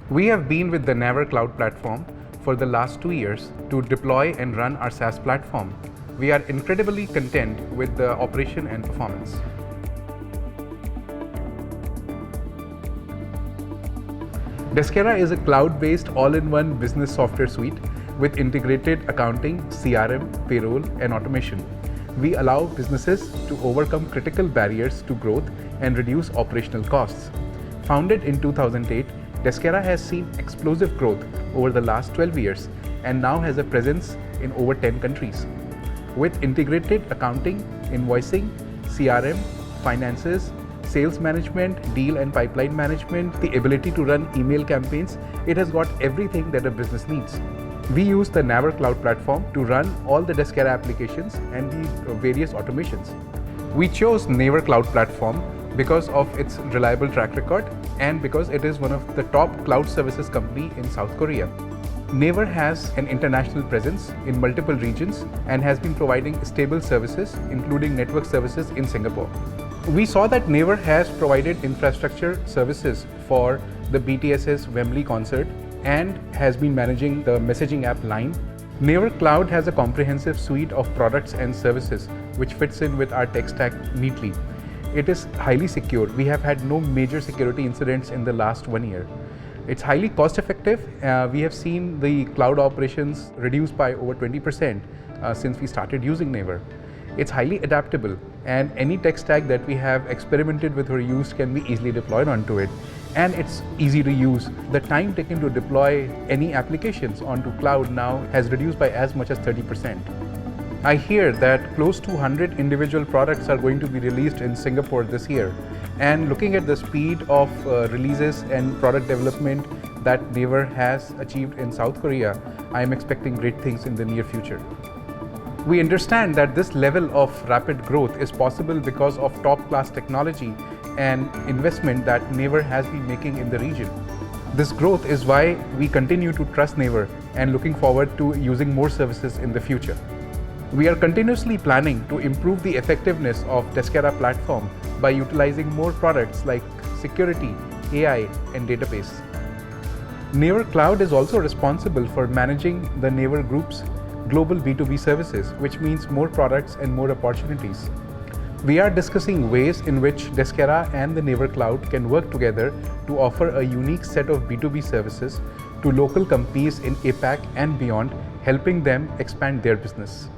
We have been with the NAVER Cloud Platform for the last 2 years to deploy and run our SaaS platform. We are incredibly content with the operation and performance. Deskera is a cloud-based all-in-one business software suite with integrated accounting, CRM, payroll, and automation. We allow businesses to overcome critical barriers to growth and reduce operational costs. Founded in 2008, Deskera has seen explosive growth over the last 12 years and now has a presence in over 10 countries. With integrated accounting, invoicing, CRM, finances, sales management, deal and pipeline management, the ability to run email campaigns, it has got everything that a business needs. We use the NAVER Cloud Platform to run all the Deskera applications and the various automations. We chose NAVER Cloud Platform because of its reliable track record and because it is one of the top cloud services company in South Korea. NAVER has an international presence in multiple regions and has been providing stable services, including network services in Singapore. We saw that NAVER has provided infrastructure services for the BTS's Wembley concert and has been managing the messaging app Line. NAVER Cloud has a comprehensive suite of products and services which fits in with our tech stack neatly. It is highly secure. We have had no major security incidents in the last 1 year. It's highly cost effective. We have seen the cloud operations reduced by over 20% since we started using NAVER. It's highly adaptable, and any tech stack that we have experimented with or used can be easily deployed onto it. And it's easy to use. The time taken to deploy any applications onto cloud now has reduced by as much as 30%. I hear that close to 100 individual products are going to be released in Singapore this year. And looking at the speed of releases and product development that NAVER has achieved in South Korea, I am expecting great things in the near future. We understand that this level of rapid growth is possible because of top-class technology and investment that NAVER has been making in the region. This growth is why we continue to trust NAVER and looking forward to using more services in the future. We are continuously planning to improve the effectiveness of Deskera platform by utilizing more products like security, AI, and database. NAVER Cloud is also responsible for managing the NAVER Group's global B2B services, which means more products and more opportunities. We are discussing ways in which Deskera and the NAVER Cloud can work together to offer a unique set of B2B services to local companies in APAC and beyond, helping them expand their business.